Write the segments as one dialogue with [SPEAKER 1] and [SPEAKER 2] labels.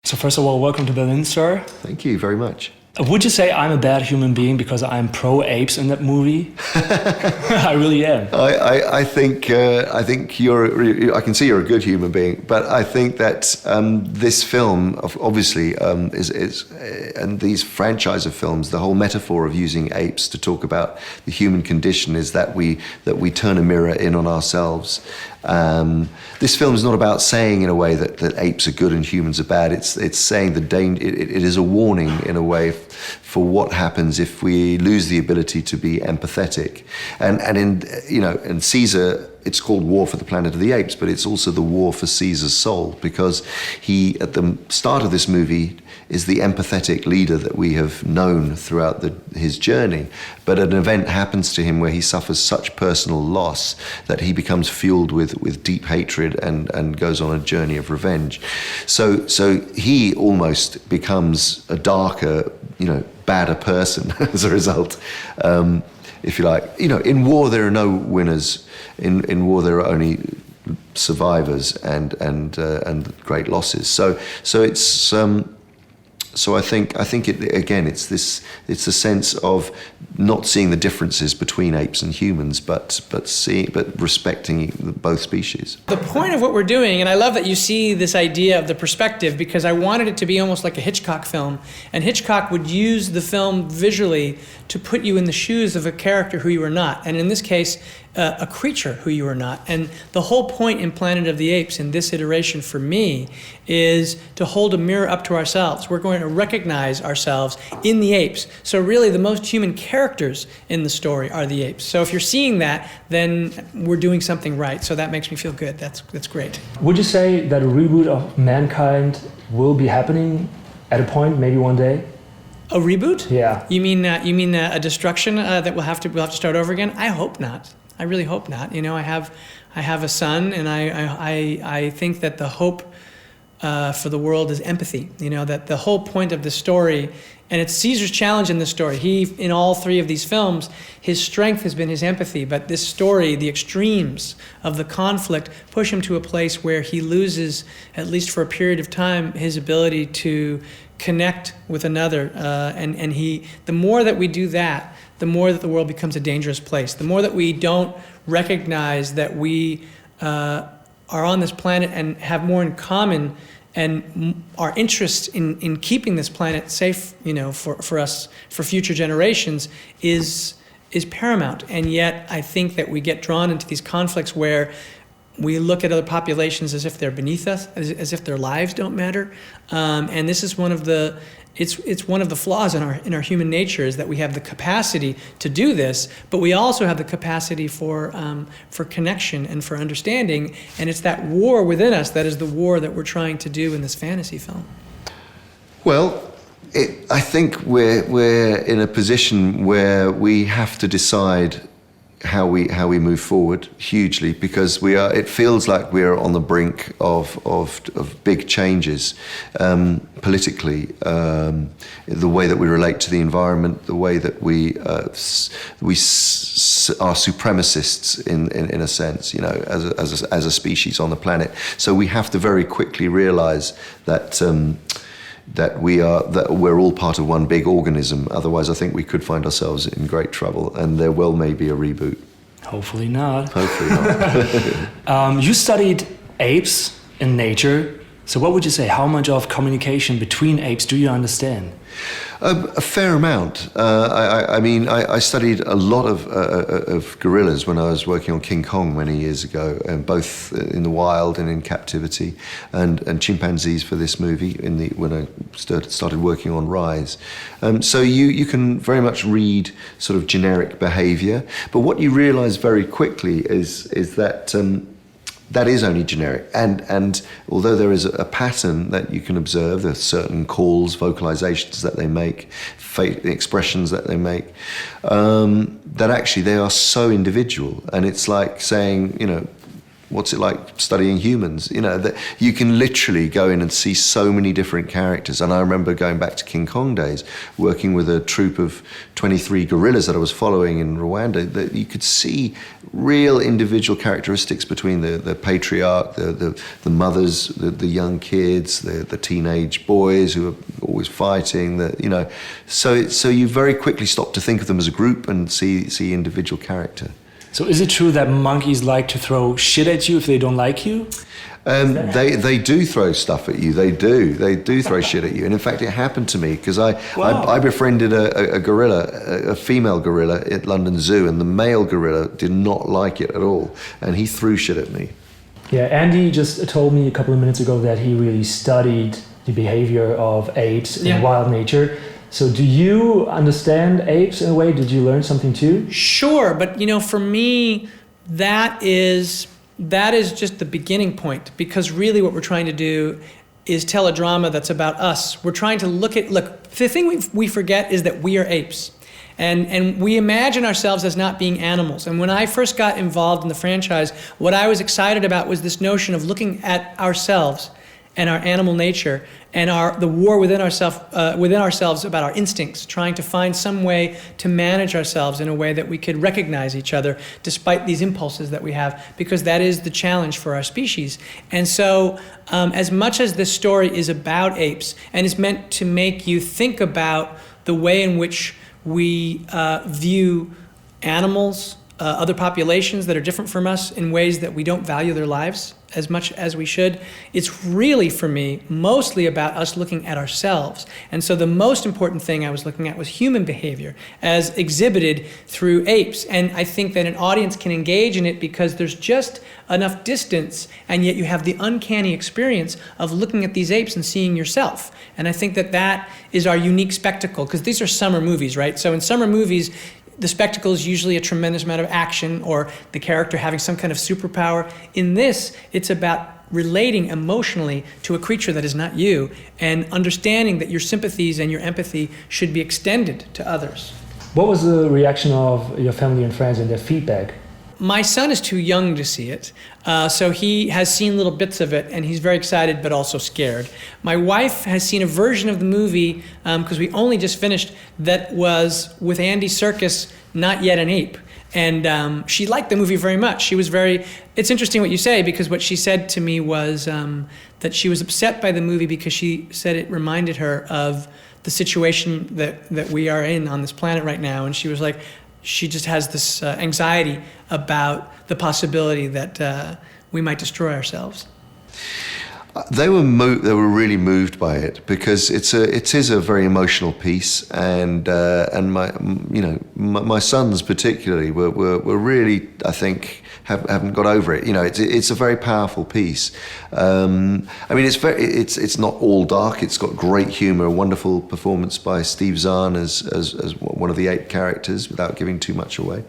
[SPEAKER 1] So first of all, welcome to Berlin, sir.
[SPEAKER 2] Thank you very much.
[SPEAKER 1] Would you say I'm a bad human being because I'm pro-apes in that movie? I really am.
[SPEAKER 2] I think I can see you're a good human being, but I think that this film, obviously, is and these franchise of films, the whole metaphor of using apes to talk about the human condition is that we turn a mirror in on ourselves. This film is not about saying in a way that apes are good and humans are bad. It's saying the danger. It is a warning in a way for what happens if we lose the ability to be empathetic. And in Caesar, it's called War for the Planet of the Apes, but it's also the war for Caesar's soul, because he, at the start of this movie, is the empathetic leader that we have known throughout his journey. But an event happens to him where he suffers such personal loss that he becomes fueled with deep hatred and goes on a journey of revenge. So he almost becomes a darker, badder person as a result. If you like, in war there are no winners. In war there are only survivors and great losses. So it's. So I think it again. It's a sense of not seeing the differences between apes and humans, but respecting both species.
[SPEAKER 3] The point of what we're doing, and I love that you see this idea of the perspective, because I wanted it to be almost like a Hitchcock film, and Hitchcock would use the film visually to put you in the shoes of a character who you are not, and in this case, a creature who you are not. And the whole point in Planet of the Apes, in this iteration for me, is to hold a mirror up to ourselves. We're going to recognize ourselves in the apes. So really the most human characters in the story are the apes. So if you're seeing that, then we're doing something right. So that makes me feel good. That's great.
[SPEAKER 1] Would you say that a reboot of Mankind will be happening at a point, maybe one day?
[SPEAKER 3] A reboot?
[SPEAKER 1] Yeah.
[SPEAKER 3] You mean a destruction that we'll have to start over again? I hope not. I really hope not. I have a son, and I think that the hope for the world is empathy. That the whole point of the story, and it's Caesar's challenge in this story. He, in all three of these films, his strength has been his empathy. But this story, the extremes of the conflict, push him to a place where he loses, at least for a period of time, his ability to connect with another. And the more that we do that, the more that the world becomes a dangerous place. The more that we don't recognize that we are on this planet and have more in common, and our interest in keeping this planet safe, for us, for future generations, is paramount. And yet I think that we get drawn into these conflicts where we look at other populations as if they're beneath us, as if their lives don't matter. And this is one of the It's one of the flaws in our human nature, is that we have the capacity to do this, but we also have the capacity for connection and for understanding, and it's that war within us that is the war that we're trying to do in this fantasy film.
[SPEAKER 2] Well, I think we're in a position where we have to decide how we move forward hugely, because it feels like we're on the brink of big changes politically, the way that we relate to the environment, the way that we are supremacists in a sense, as a species on the planet. So we have to very quickly realize that we're all part of one big organism. Otherwise, I think we could find ourselves in great trouble, and there may be a reboot.
[SPEAKER 1] Hopefully not.
[SPEAKER 2] Hopefully not.
[SPEAKER 1] You studied apes in nature. So what would you say? How much of communication between apes do you understand?
[SPEAKER 2] A fair amount. I studied a lot of gorillas when I was working on King Kong many years ago, both in the wild and in captivity, and chimpanzees for this movie when I started working on Rise. So you can very much read sort of generic behavior, but what you realize very quickly is that that is only generic, and although there is a pattern that you can observe, there are certain calls, vocalizations that they make, expressions that they make, that actually they are so individual. And it's like saying, what's it like studying humans? You know, that you can literally go in and see so many different characters. And I remember going back to King Kong days, working with a troupe of 23 gorillas that I was following in Rwanda, that you could see real individual characteristics between the patriarch, the mothers, the young kids, the teenage boys who are always fighting, you know. So you very quickly stop to think of them as a group and see individual character.
[SPEAKER 1] So is it true that monkeys like to throw shit at you if they don't like you?
[SPEAKER 2] They do throw stuff at you. They do throw shit at you. And in fact, it happened to me because I befriended a gorilla, a female gorilla at London Zoo, and the male gorilla did not like it at all, and he threw shit at me.
[SPEAKER 1] Yeah, Andy just told me a couple of minutes ago that he really studied the behavior of apes in wild nature. So do you understand apes in a way? Did you learn something too?
[SPEAKER 3] Sure, but you know, for me, that is just the beginning point, because really what we're trying to do is tell a drama that's about us. We're trying to look, the thing we forget is that we are apes. And we imagine ourselves as not being animals. And when I first got involved in the franchise, what I was excited about was this notion of looking at ourselves and our animal nature and the war within ourselves about our instincts, trying to find some way to manage ourselves in a way that we could recognize each other despite these impulses that we have, because that is the challenge for our species. And so as much as this story is about apes and is meant to make you think about the way in which we view animals, other populations that are different from us in ways that we don't value their lives as much as we should, it's really, for me, mostly about us looking at ourselves. And so the most important thing I was looking at was human behavior as exhibited through apes. And I think that an audience can engage in it because there's just enough distance, and yet you have the uncanny experience of looking at these apes and seeing yourself. And I think that is our unique spectacle, because these are summer movies, right? So in summer movies, the spectacle is usually a tremendous amount of action or the character having some kind of superpower. In this, it's about relating emotionally to a creature that is not you and understanding that your sympathies and your empathy should be extended to others.
[SPEAKER 1] What was the reaction of your family and friends and their feedback?
[SPEAKER 3] My son is too young to see it, so he has seen little bits of it, and he's very excited but also scared. My wife has seen a version of the movie, because we only just finished, that was with Andy Serkis, not yet an ape. And she liked the movie very much. It's interesting what you say, because what she said to me was that she was upset by the movie because she said it reminded her of the situation that we are in on this planet right now. And she was like, she just has this anxiety about the possibility that we might destroy ourselves.
[SPEAKER 2] They were really moved by it because it is a very emotional piece, and my sons particularly were really, I think, haven't got over it. You know, it's a very powerful piece. I mean, it's not all dark. It's got great humor, a wonderful performance by Steve Zahn as one of the ape characters, without giving too much away.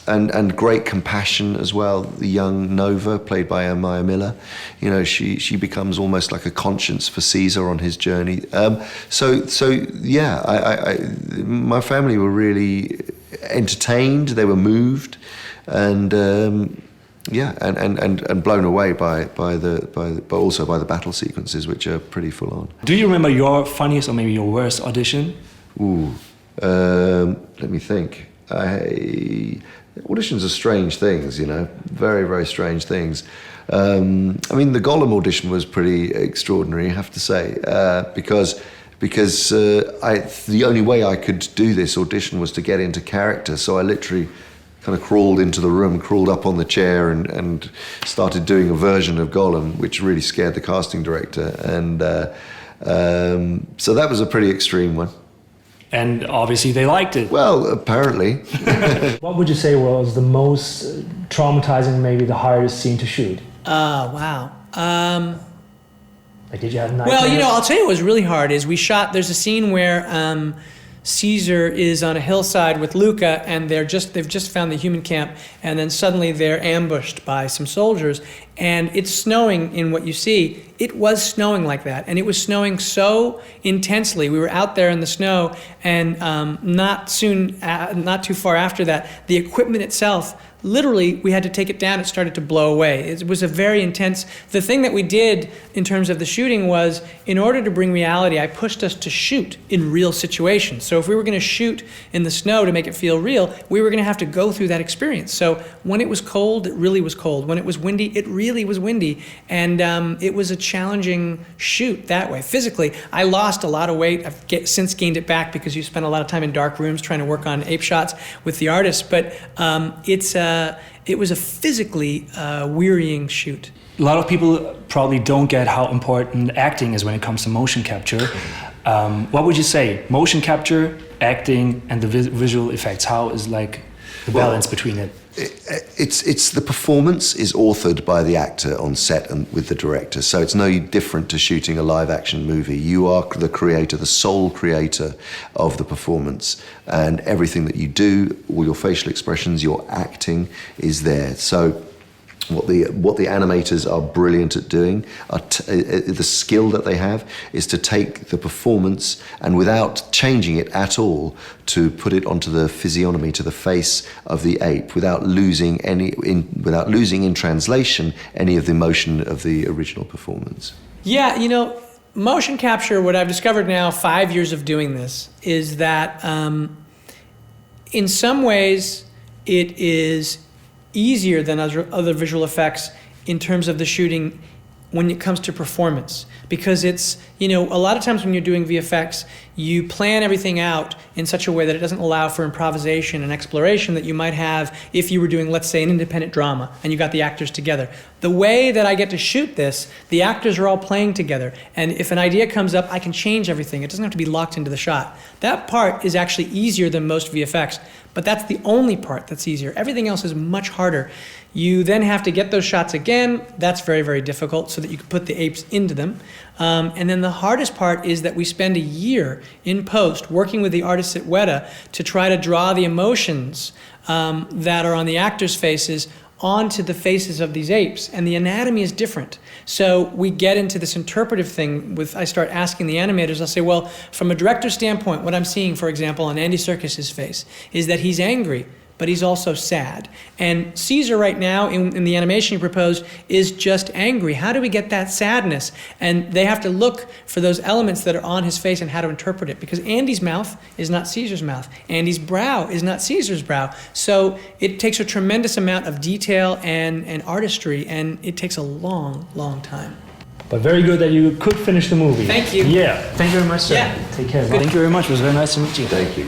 [SPEAKER 2] And great compassion as well. The young Nova, played by Amaya Miller, you know, she becomes almost like a conscience for Caesar on his journey. My family were really entertained. They were moved, and blown away by also by the battle sequences, which are pretty full on.
[SPEAKER 1] Do you remember your funniest or maybe your worst audition?
[SPEAKER 2] Let me think. Auditions are strange things, you know, very, very strange things. I mean, the Gollum audition was pretty extraordinary, I have to say, because the only way I could do this audition was to get into character. So I literally kind of crawled into the room, crawled up on the chair, and started doing a version of Gollum, which really scared the casting director. And so that was a pretty extreme one.
[SPEAKER 1] And obviously they liked it.
[SPEAKER 2] Well, apparently.
[SPEAKER 1] What would you say was the most traumatizing, maybe the hardest scene to shoot?
[SPEAKER 3] Wow.
[SPEAKER 1] Like, did you have nightmares?
[SPEAKER 3] Well, you know, I'll tell you what was really hard is there's a scene where Caesar is on a hillside with Luca, and they've just found the human camp, and then suddenly they're ambushed by some soldiers, and it's snowing in what you see. It was snowing like that, and it was snowing so intensely. We were out there in the snow, and not too far after that, the equipment itself, literally, we had to take it down. It started to blow away. It was a very intense. The thing that we did in terms of the shooting was, in order to bring reality, I pushed us to shoot in real situations. So if we were going to shoot in the snow to make it feel real, we were going to have to go through that experience. So when it was cold, it really was cold. When it was windy, it really was windy. And it was a challenging shoot that way. Physically, I lost a lot of weight. I've since gained it back because you spend a lot of time in dark rooms trying to work on ape shots with the artists. But it was a physically wearying shoot.
[SPEAKER 4] A lot of people probably don't get how important acting is when it comes to motion capture. What would you say? Motion capture, acting, and the visual effects. How is like the balance between it?
[SPEAKER 2] It's the performance is authored by the actor on set and with the director, so it's no different to shooting a live action movie. You are the creator, the sole creator of the performance, and everything that you do, all your facial expressions, your acting is there. So what the animators are brilliant at doing, the skill that they have, is to take the performance and without changing it at all, to put it onto the physiognomy, to the face of the ape, without losing in translation any of the emotion of the original performance.
[SPEAKER 3] Yeah, motion capture, what I've discovered now, 5 years of doing this, is that in some ways it is easier than other visual effects in terms of the shooting when it comes to performance, because it's, a lot of times when you're doing VFX, you plan everything out in such a way that it doesn't allow for improvisation and exploration that you might have if you were doing, let's say, an independent drama and you got the actors together. The way that I get to shoot this, the actors are all playing together, and if an idea comes up, I can change everything. It doesn't have to be locked into the shot. That part is actually easier than most VFX, but that's the only part that's easier. Everything else is much harder. You then have to get those shots again. That's very, very difficult, so that you can put the apes into them. And then the hardest part is that we spend a year in post working with the artists at Weta to try to draw the emotions that are on the actors' faces onto the faces of these apes, and the anatomy is different. So we get into this interpretive thing I start asking the animators, I'll say, well, from a director's standpoint, what I'm seeing, for example, on Andy Serkis' face is that he's angry, but he's also sad. And Caesar right now, in the animation you proposed, is just angry. How do we get that sadness? And they have to look for those elements that are on his face and how to interpret it, because Andy's mouth is not Caesar's mouth. Andy's brow is not Caesar's brow. So it takes a tremendous amount of detail and artistry, and it takes a long, long time.
[SPEAKER 1] But very good that you could finish the movie.
[SPEAKER 3] Thank you.
[SPEAKER 1] Yeah. Thank you very much, sir.
[SPEAKER 3] Yeah.
[SPEAKER 1] Take care.
[SPEAKER 4] Thank you very much. It was very nice to meet you.
[SPEAKER 2] Thank you.